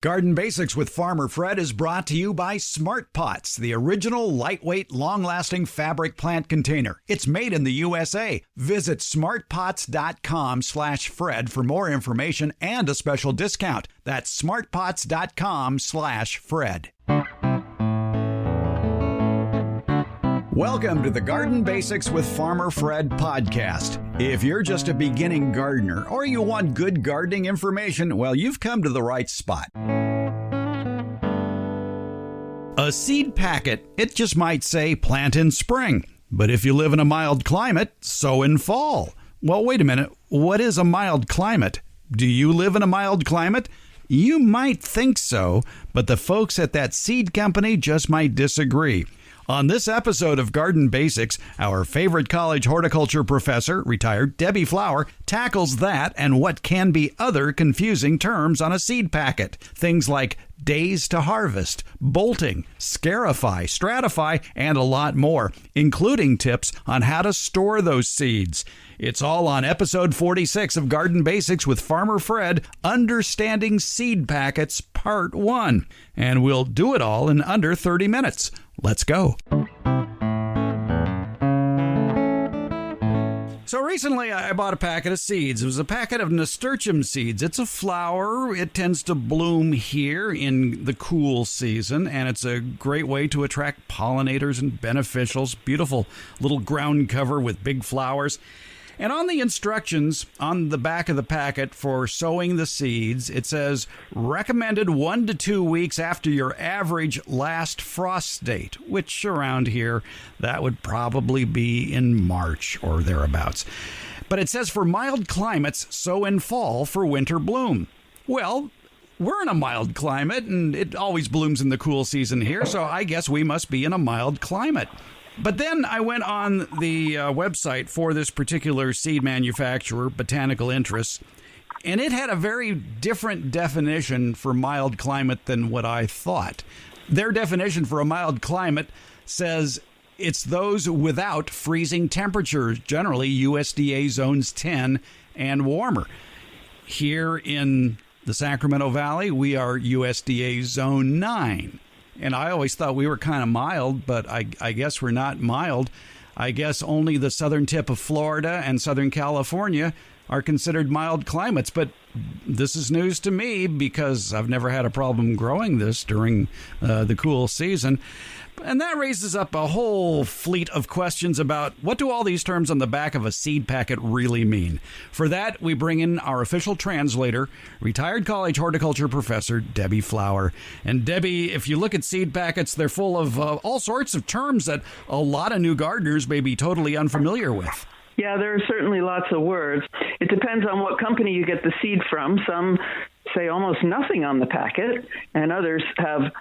Garden Basics with Farmer Fred is brought to you by Smart Pots, the original lightweight, long-lasting fabric plant container. It's made in the USA. Visit smartpots.com/Fred for more information and a special discount. That's smartpots.com/Fred. Welcome to the Garden Basics with Farmer Fred podcast. If you're just a beginning gardener or you want good gardening information, well, you've come to the right spot. A seed packet, it just might say plant in spring. But if you live in a mild climate, sow in fall. Well, wait a minute. What is a mild climate? Do you live in a mild climate? You might think so, but the folks at that seed company just might disagree. On this episode of Garden Basics, our favorite college horticulture professor, retired Debbie Flower, tackles that and what can be other confusing terms on a seed packet. Things like days to harvest, bolting, scarify, stratify, and a lot more, including tips on how to store those seeds. It's all on episode 46 of Garden Basics with Farmer Fred, Understanding Seed Packets, Part 1. And we'll do it all in under 30 minutes. Let's go. So recently I bought a packet of seeds. It was a packet of nasturtium seeds. It's a flower. It tends to bloom here in the cool season, and it's a great way to attract pollinators and beneficials. Beautiful little ground cover with big flowers. And on the instructions on the back of the packet for sowing the seeds, it says recommended 1 to 2 weeks after your average last frost date, which around here, that would probably be in March or thereabouts. But it says for mild climates, sow in fall for winter bloom. Well, we're in a mild climate, and it always blooms in the cool season here, so I guess we must be in a mild climate. But then I went on the website for this particular seed manufacturer, Botanical Interests, and it had a very different definition for mild climate than what I thought. Their definition for a mild climate says it's those without freezing temperatures, generally USDA zones 10 and warmer. Here in the Sacramento Valley, we are USDA zone 9. And I always thought we were kind of mild, but I guess we're not mild. I guess only the southern tip of Florida and Southern California are considered mild climates. But this is news to me because I've never had a problem growing this during the cool season. And that raises up a whole fleet of questions about what do all these terms on the back of a seed packet really mean. For that, we bring in our official translator, retired college horticulture professor, Debbie Flower. And Debbie, if you look at seed packets, they're full of all sorts of terms that a lot of new gardeners may be totally unfamiliar with. Yeah, there are certainly lots of words. It depends on what company you get the seed from. Some say almost nothing on the packet, and others have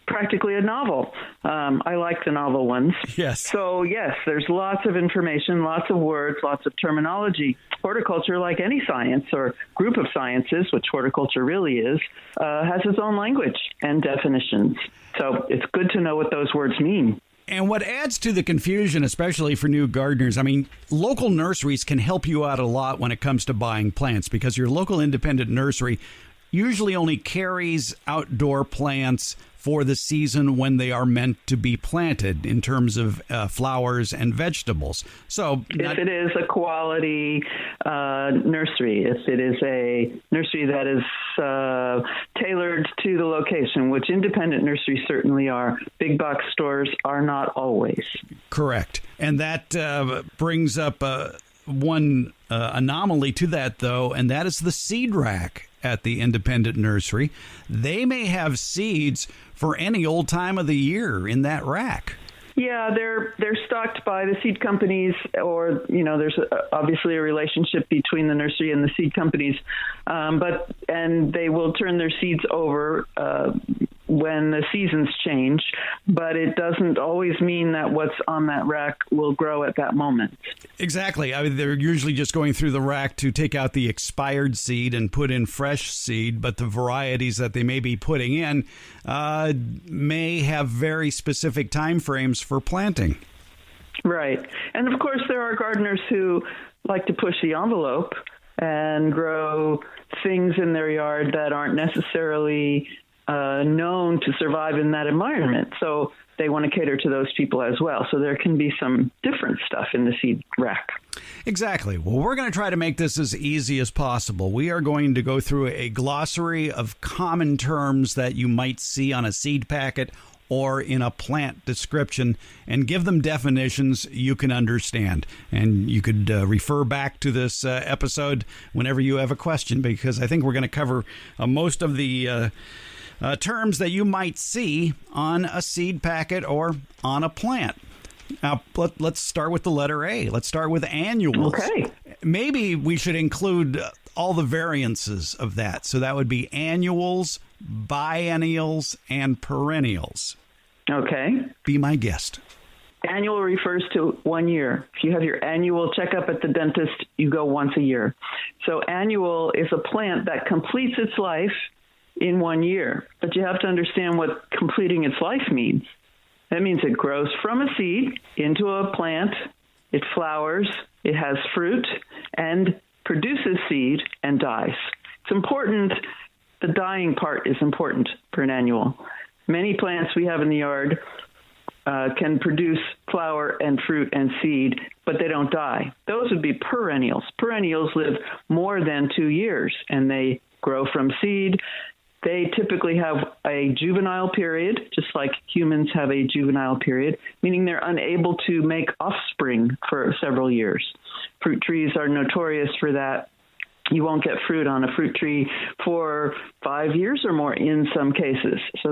practically a novel. I like the novel ones. Yes. So, yes, there's lots of information, lots of words, lots of terminology. Horticulture, like any science or group of sciences, which horticulture really is, has its own language and definitions. So it's good to know what those words mean. And what adds to the confusion, especially for new gardeners, I mean, local nurseries can help you out a lot when it comes to buying plants because your local independent nursery usually only carries outdoor plants for the season when they are meant to be planted in terms of flowers and vegetables. So if it is a quality nursery, if it is a nursery that is tailored to the location, which independent nurseries certainly are, big box stores are not always. Correct. And that brings up one anomaly to that, though, and that is the seed rack at the independent nursery. They may have seeds for any old time of the year in that rack. Yeah, they're stocked by the seed companies, or there's obviously a relationship between the nursery and the seed companies, and they will turn their seeds over when the seasons change, but it doesn't always mean that what's on that rack will grow at that moment. Exactly. I mean, they're usually just going through the rack to take out the expired seed and put in fresh seed, but the varieties that they may be putting in may have very specific time frames for planting. Right. And of course, there are gardeners who like to push the envelope and grow things in their yard that aren't necessarily known to survive in that environment. So they want to cater to those people as well. So there can be some different stuff in the seed rack. Exactly. Well, we're going to try to make this as easy as possible. We are going to go through a glossary of common terms that you might see on a seed packet or in a plant description and give them definitions you can understand. And you could refer back to this episode whenever you have a question, because I think we're going to cover most of the terms that you might see on a seed packet or on a plant. Now, let's start with the letter A. Let's start with annuals. Okay. Maybe we should include all the variances of that. So that would be annuals, biennials, and perennials. Okay. Be my guest. Annual refers to 1 year. If you have your annual checkup at the dentist, you go once a year. So annual is a plant that completes its life in 1 year. But you have to understand what completing its life means. That means it grows from a seed into a plant, it flowers, it has fruit, and produces seed and dies. It's important. The dying part is important for an annual. Many plants we have in the yard can produce flower and fruit and seed, but they don't die. Those would be perennials. Perennials live more than 2 years, and they grow from seed. They typically have a juvenile period, just like humans have a juvenile period, meaning they're unable to make offspring for several years. Fruit trees are notorious for that. You won't get fruit on a fruit tree for 5 years or more in some cases. So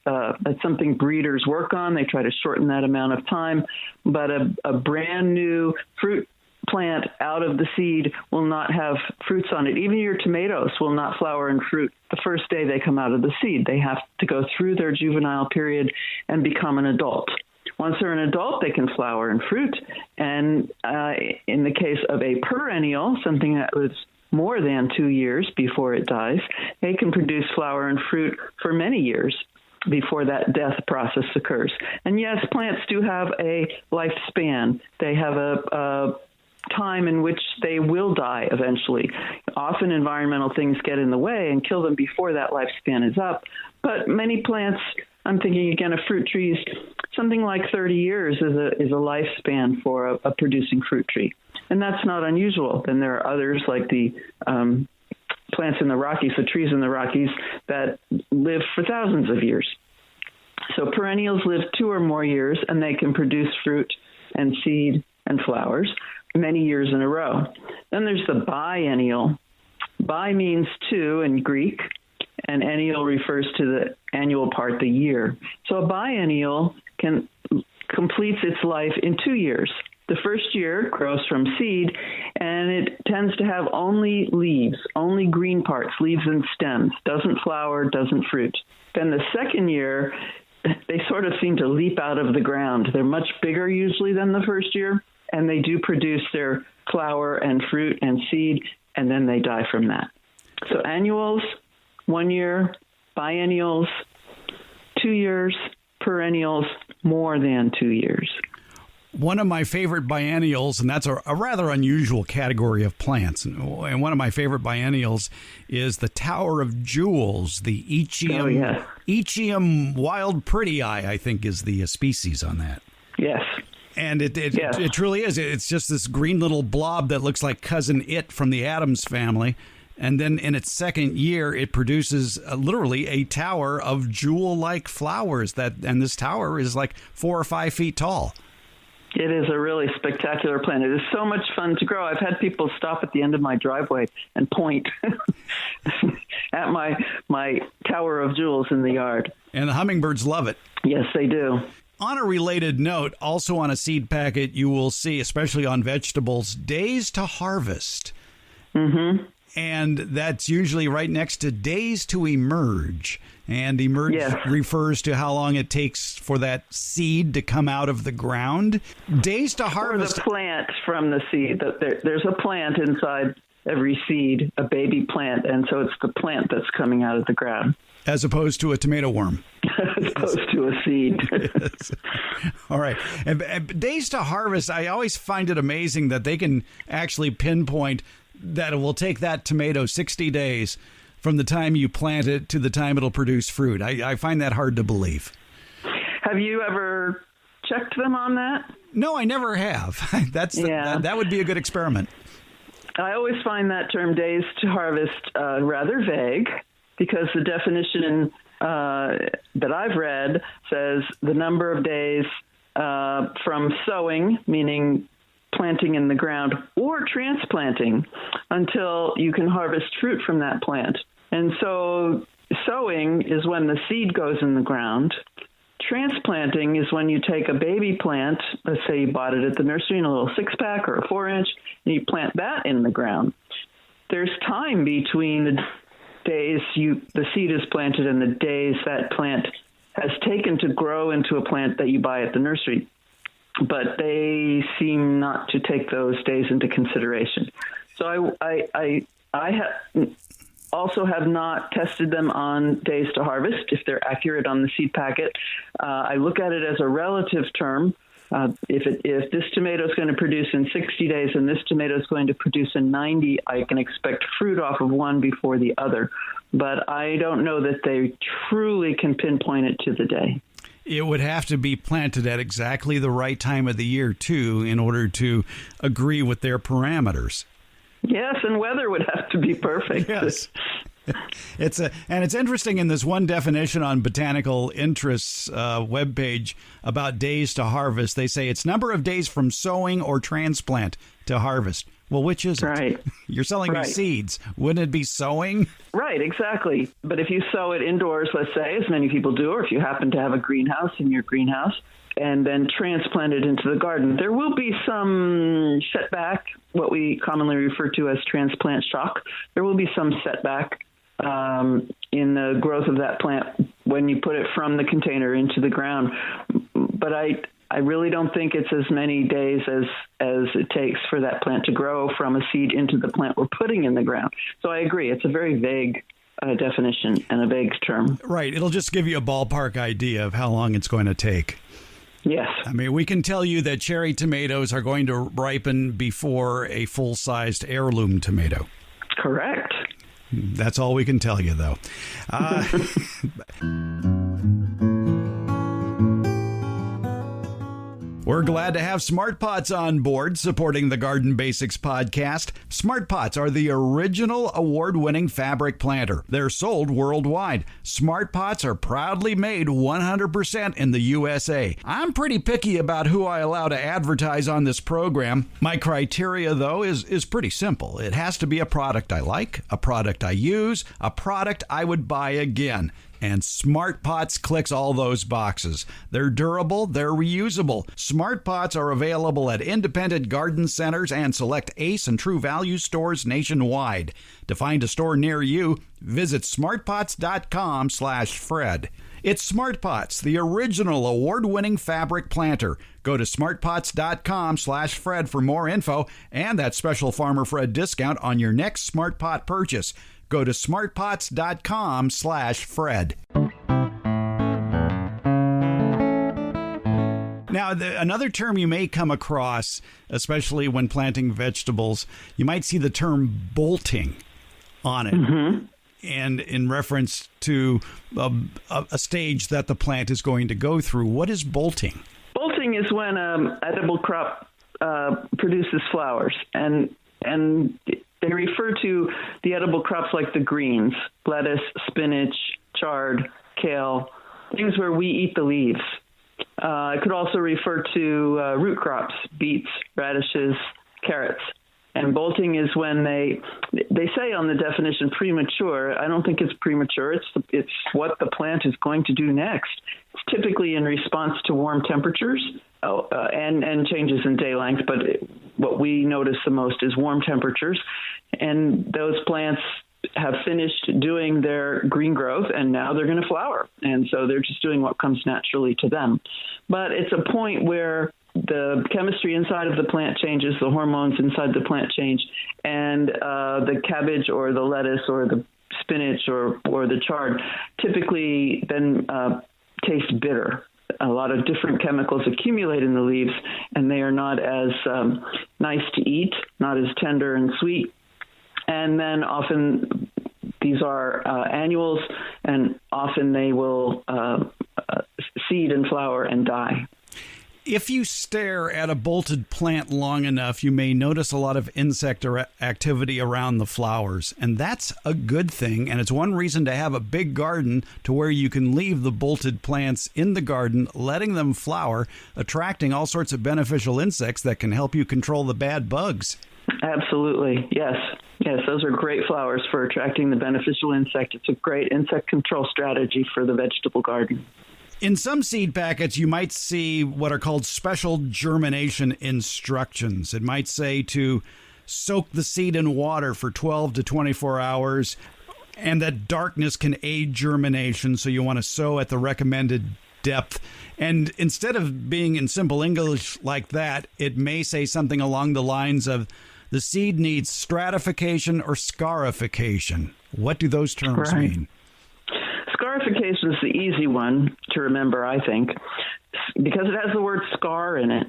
that's something breeders work on. They try to shorten that amount of time. But a brand new fruit plant out of the seed will not have fruits on it. Even your tomatoes will not flower and fruit the first day they come out of the seed. They have to go through their juvenile period and become an adult. Once they're an adult, they can flower and fruit. And in the case of a perennial, something that was more than 2 years before it dies, they can produce flower and fruit for many years before that death process occurs. And yes, plants do have a lifespan. They have a time in which they will die eventually. Often environmental things get in the way and kill them before that lifespan is up. But many plants, I'm thinking again of fruit trees, something like 30 years is a lifespan for a producing fruit tree. And that's not unusual. Then there are others like the plants in the Rockies, the trees in the Rockies that live for thousands of years. So perennials live 2 or more years, and they can produce fruit and seed and flowers many years in a row. Then there's the biennial. Bi means 2 in Greek, and ennial refers to the annual part, the year. So a biennial completes its life in 2 years. The first year grows from seed, and it tends to have only leaves, only green parts, leaves and stems, doesn't flower, doesn't fruit. Then the second year, they sort of seem to leap out of the ground. They're much bigger usually than the first year, and they do produce their flower and fruit and seed, and then they die from that. So annuals, 1 year, biennials, 2 years, perennials, more than 2 years. One of my favorite biennials, and that's a rather unusual category of plants, and one of my favorite biennials is the Tower of Jewels, the Echium wild pretty eye, I think is the species on that. Yes. And it truly is. It's just this green little blob that looks like Cousin It from the Addams Family. And then in its second year, it produces literally a tower of jewel-like flowers. And this tower is like 4 or 5 feet tall. It is a really spectacular plant. It is so much fun to grow. I've had people stop at the end of my driveway and point at my tower of jewels in the yard. And the hummingbirds love it. Yes, they do. On a related note, also on a seed packet, you will see, especially on vegetables, days to harvest. Mm-hmm. And that's usually right next to days to emerge. And emerge refers to how long it takes for that seed to come out of the ground. Days to harvest. Or the plant from the seed. There's a plant inside every seed, a baby plant. And so it's the plant that's coming out of the ground. As opposed to a tomato worm. As opposed to a seed. Yes. All right. And days to harvest, I always find it amazing that they can actually pinpoint that it will take that tomato 60 days from the time you plant it to the time it'll produce fruit. I find that hard to believe. Have you ever checked them on that? No, I never have. That would be a good experiment. I always find that term days to harvest rather vague, because the definition that I've read says the number of days from sowing, meaning planting in the ground, or transplanting until you can harvest fruit from that plant. And so sowing is when the seed goes in the ground. Transplanting is when you take a baby plant, let's say you bought it at the nursery in a little 6-pack or a 4-inch, and you plant that in the ground. There's time between the days the seed is planted and the days that plant has taken to grow into a plant that you buy at the nursery. But they seem not to take those days into consideration. So I also have not tested them on days to harvest, if they're accurate on the seed packet. I look at it as a relative term. If this tomato is going to produce in 60 days and this tomato is going to produce in 90, I can expect fruit off of one before the other. But I don't know that they truly can pinpoint it to the day. It would have to be planted at exactly the right time of the year, too, in order to agree with Yes, their parameters. and weather would have to be perfect. Yes. It's interesting in this one definition on Botanical Interests webpage about days to harvest. They say it's number of days from sowing or transplant to harvest. Well, which is it? Right. You're selling me seeds. Wouldn't it be sowing? Right, exactly. But if you sow it indoors, let's say, as many people do, or if you happen to have a greenhouse in your greenhouse, and then transplant it into the garden, there will be some setback, what we commonly refer to as transplant shock. There will be some setback in the growth of that plant when you put it from the container into the ground. But I really don't think it's as many days as it takes for that plant to grow from a seed into the plant we're putting in the ground. So I agree. It's a very vague definition and a vague term. Right. It'll just give you a ballpark idea of how long it's going to take. Yes. I mean, we can tell you that cherry tomatoes are going to ripen before a full-sized heirloom tomato. Correct. That's all we can tell you, though. We're glad to have Smart Pots on board supporting the Garden Basics podcast. Smart Pots are the original award-winning fabric planter. They're sold worldwide. Smart Pots are proudly made 100% in the USA. I'm pretty picky about who I allow to advertise on this program. My criteria, though, is pretty simple. It has to be a product I like, a product I use, a product I would buy again. And Smart Pots clicks all those boxes. They're durable, they're reusable. Smart Pots are available at independent garden centers and select Ace and True Value stores nationwide. To find a store near you, visit smartpots.com/Fred. It's Smart Pots, the original award-winning fabric planter. Go to smartpots.com/Fred for more info and that special Farmer Fred discount on your next Smart Pot purchase. Go to smartpots.com/Fred. Now, another term you may come across, especially when planting vegetables, you might see the term bolting on it. Mm-hmm. And in reference to a stage that the plant is going to go through. What is bolting? Bolting is when an edible crop produces flowers. And they refer to the edible crops like the greens, lettuce, spinach, chard, kale, things where we eat the leaves. It could also refer to root crops, beets, radishes, carrots. And bolting is when they say on the definition premature. I don't think it's premature. It's what the plant is going to do next. It's typically in response to warm temperatures and changes in day length. But what we notice the most is warm temperatures. And those plants have finished doing their green growth, and now they're going to flower. And so they're just doing what comes naturally to them. But it's a point where the chemistry inside of the plant changes, the hormones inside the plant change, and the cabbage or the lettuce or the spinach or the chard typically then taste bitter. A lot of different chemicals accumulate in the leaves, and they are not as nice to eat, not as tender and sweet. And then often these are annuals, and often they will seed and flower and die. If you stare at a bolted plant long enough, you may notice a lot of insect activity around the flowers. And that's a good thing. And it's one reason to have a big garden to where you can leave the bolted plants in the garden, letting them flower, attracting all sorts of beneficial insects that can help you control the bad bugs. Absolutely. Yes. Yes, those are great flowers for attracting the beneficial insect. It's a great insect control strategy for the vegetable garden. In some seed packets, you might see what are called special germination instructions. It might say to soak the seed in water for 12 to 24 hours, and that darkness can aid germination, so you want to sow at the recommended depth. And instead of being in simple English like that, it may say something along the lines of, the seed needs stratification or scarification. What do those terms mean? Scarification is the easy one to remember, I think, because it has the word scar in it.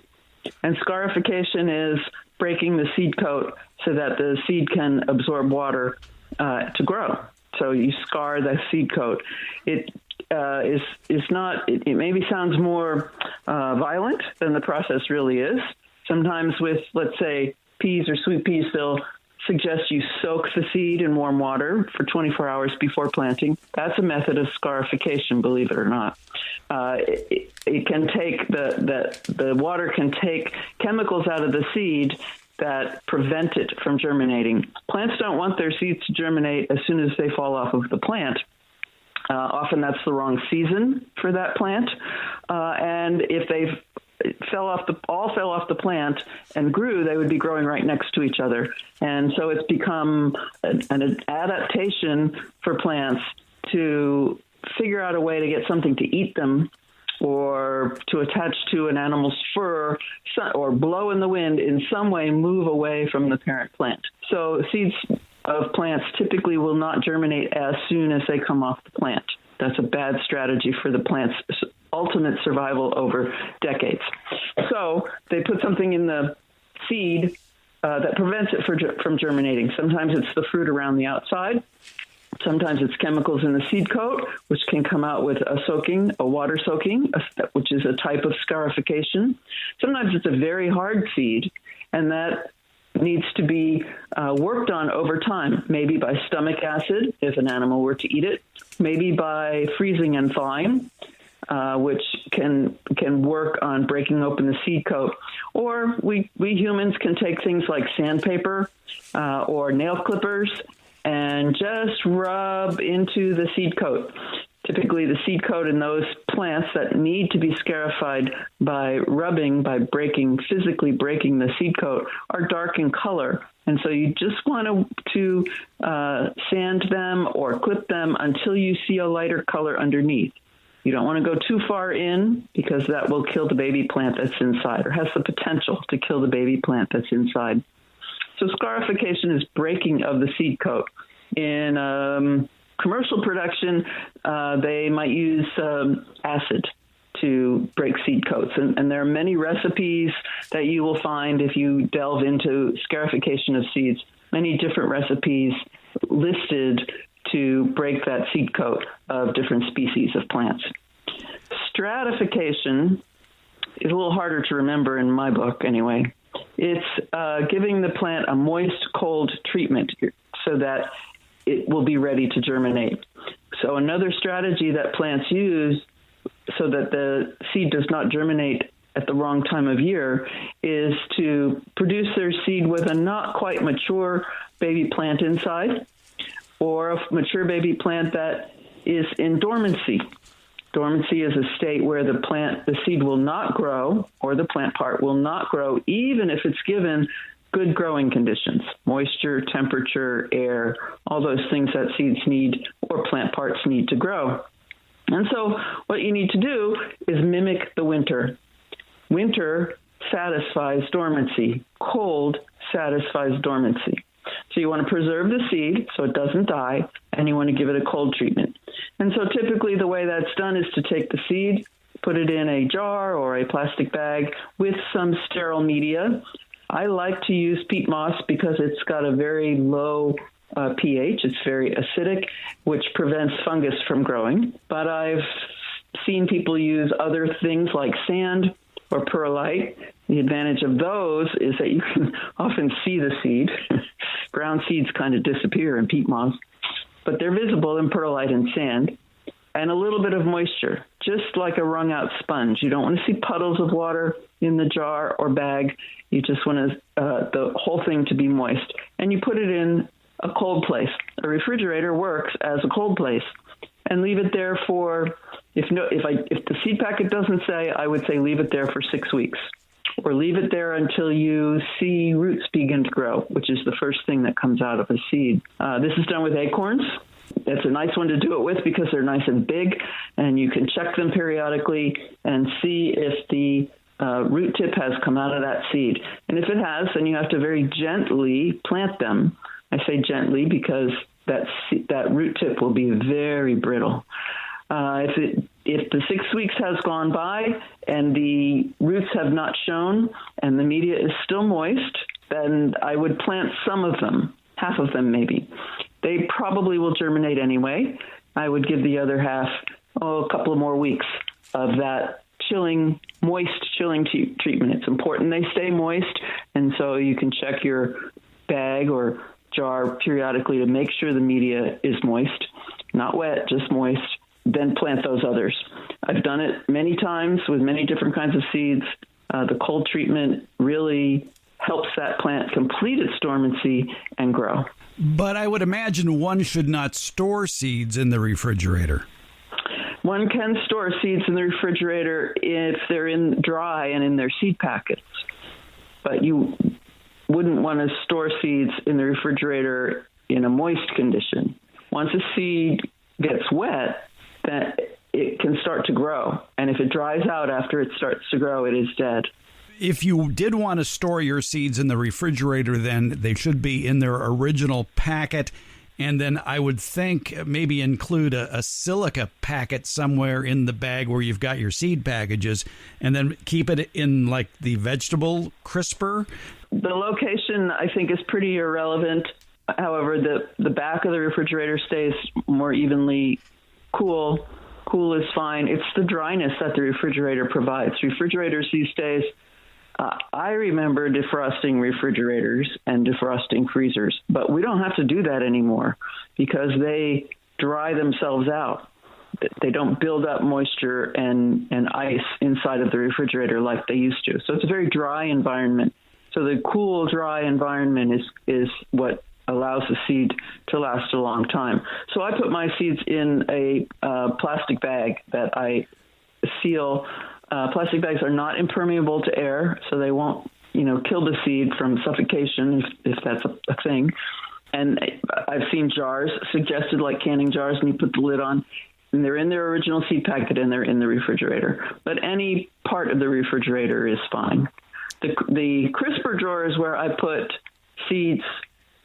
And scarification is breaking the seed coat so that the seed can absorb water to grow. So you scar the seed coat. It is not. It maybe sounds more violent than the process really is. Sometimes with, let's say, peas or sweet peas, they'll suggest you soak the seed in warm water for 24 hours before planting. That's a method of scarification, believe it or not. It can take the water can take chemicals out of the seed that prevent it from germinating. Plants don't want their seeds to germinate as soon as they fall off of the plant. Often that's the wrong season for that plant. And if they fell off the plant and grew, they would be growing right next to each other. And so it's become an adaptation for plants to figure out a way to get something to eat them or to attach to an animal's fur or blow in the wind, in some way move away from the parent plant. So seeds of plants typically will not germinate as soon as they come off the plant. That's a bad strategy for the plant's ultimate survival over decades. So they put something in the seed that prevents it from germinating. Sometimes it's the fruit around the outside. Sometimes it's chemicals in the seed coat, which can come out with a water soaking, which is a type of scarification. Sometimes it's a very hard seed, and that needs to be worked on over time, maybe by stomach acid, if an animal were to eat it, maybe by freezing and thawing, which can work on breaking open the seed coat. Or we humans can take things like sandpaper or nail clippers and just rub into the seed coat. Typically, the seed coat in those plants that need to be scarified by rubbing, by physically breaking the seed coat, are dark in color. And so you just want to sand them or clip them until you see a lighter color underneath. You don't want to go too far in because that will kill the baby plant that's inside, or has the potential to kill the baby plant that's inside. So scarification is breaking of the seed coat. In commercial production, they might use acid to break seed coats. And there are many recipes that you will find if you delve into scarification of seeds, many different recipes listed to break that seed coat of different species of plants. Stratification is a little harder to remember in my book anyway. It's giving the plant a moist, cold treatment so that it will be ready to germinate. So another strategy that plants use so that the seed does not germinate at the wrong time of year is to produce their seed with a not quite mature baby plant inside, or a mature baby plant that is in dormancy. Dormancy is a state where the seed will not grow, or the plant part will not grow, even if it's given good growing conditions, moisture, temperature, air, all those things that seeds need or plant parts need to grow. And so what you need to do is mimic the winter. Winter satisfies dormancy. Cold satisfies dormancy. So you want to preserve the seed so it doesn't die, and you want to give it a cold treatment. And so typically the way that's done is to take the seed, put it in a jar or a plastic bag with some sterile media, I like to use peat moss because it's got a very low pH. It's very acidic, which prevents fungus from growing. But I've seen people use other things like sand or perlite. The advantage of those is that you can often see the seed. Brown seeds kind of disappear in peat moss, but they're visible in perlite and sand. And a little bit of moisture, just like a wrung out sponge. You don't want to see puddles of water in the jar or bag. You just want the whole thing to be moist. And you put it in a cold place. A refrigerator works as a cold place. And leave it there for, if the seed packet doesn't say, I would say leave it there for 6 weeks. Or leave it there until you see roots begin to grow, which is the first thing that comes out of a seed. This is done with acorns. It's a nice one to do it with because they're nice and big, and you can check them periodically and see if the root tip has come out of that seed. And if it has, then you have to very gently plant them. I say gently because that root tip will be very brittle. If the 6 weeks has gone by and the roots have not shown and the media is still moist, then I would plant some of them, half of them maybe. They probably will germinate anyway. I would give the other half a couple of more weeks of that moist chilling treatment. It's important they stay moist, and so you can check your bag or jar periodically to make sure the media is moist, not wet, just moist. Then plant those others. I've done it many times with many different kinds of seeds. The cold treatment really helps that plant complete its dormancy and grow. But I would imagine one should not store seeds in the refrigerator. One can store seeds in the refrigerator if they're dry and in their seed packets. But you wouldn't want to store seeds in the refrigerator in a moist condition. Once a seed gets wet, then it can start to grow. And if it dries out after it starts to grow, it is dead. If you did want to store your seeds in the refrigerator, then they should be in their original packet. And then I would think maybe include a silica packet somewhere in the bag where you've got your seed packages, and then keep it in like the vegetable crisper. The location, I think, is pretty irrelevant. However, the back of the refrigerator stays more evenly cool. Cool is fine. It's the dryness that the refrigerator provides. Refrigerators these days, I remember defrosting refrigerators and defrosting freezers, but we don't have to do that anymore because they dry themselves out. They don't build up moisture and ice inside of the refrigerator like they used to. So it's a very dry environment. So the cool, dry environment is what allows the seed to last a long time. So I put my seeds in a plastic bag that I seal. Plastic bags are not impermeable to air, so they won't, kill the seed from suffocation if that's a thing. And I've seen jars suggested like canning jars, and you put the lid on, and they're in their original seed packet, and they're in the refrigerator. But any part of the refrigerator is fine. The crisper drawer is where I put seeds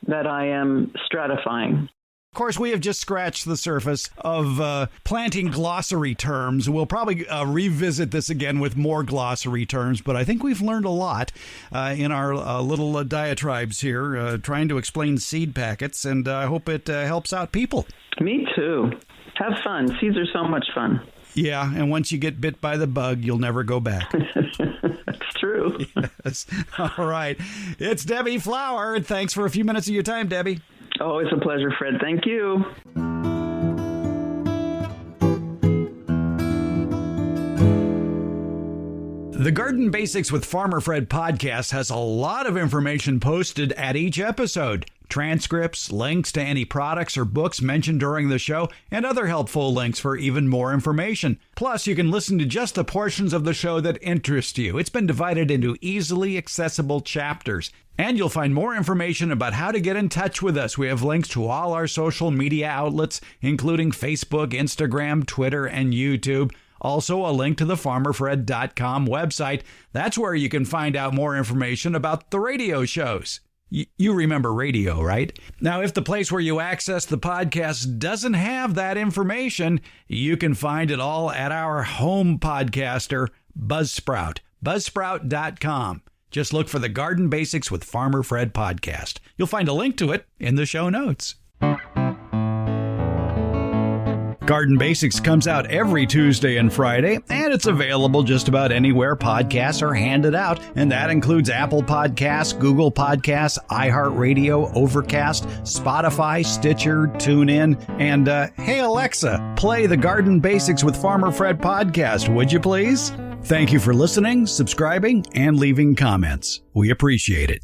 that I am stratifying. Of course, we have just scratched the surface of planting glossary terms. We'll probably revisit this again with more glossary terms, but I think we've learned a lot in our little diatribes here, trying to explain seed packets, and I hope it helps out people. Me too. Have fun. Seeds are so much fun. Yeah, and once you get bit by the bug, you'll never go back. That's true. Yes. All right. It's Debbie Flower. Thanks for a few minutes of your time, Debbie. Always a pleasure, Fred. Thank you. The Garden Basics with Farmer Fred podcast has a lot of information posted at each episode. Transcripts, links to any products or books mentioned during the show, and other helpful links for even more information. Plus, you can listen to just the portions of the show that interest you. It's been divided into easily accessible chapters. And you'll find more information about how to get in touch with us. We have links to all our social media outlets, including Facebook, Instagram, Twitter, and YouTube. Also, a link to the farmerfred.com website. That's where you can find out more information about the radio shows. You remember radio, right? Now, if the place where you access the podcast doesn't have that information, you can find it all at our home podcaster, Buzzsprout, buzzsprout.com. Just look for the Garden Basics with Farmer Fred podcast. You'll find a link to it in the show notes. Garden Basics comes out every Tuesday and Friday, and it's available just about anywhere podcasts are handed out, and that includes Apple Podcasts, Google Podcasts, iHeartRadio, Overcast, Spotify, Stitcher, TuneIn, and hey Alexa, play the Garden Basics with Farmer Fred podcast, would you please? Thank you for listening, subscribing, and leaving comments. We appreciate it.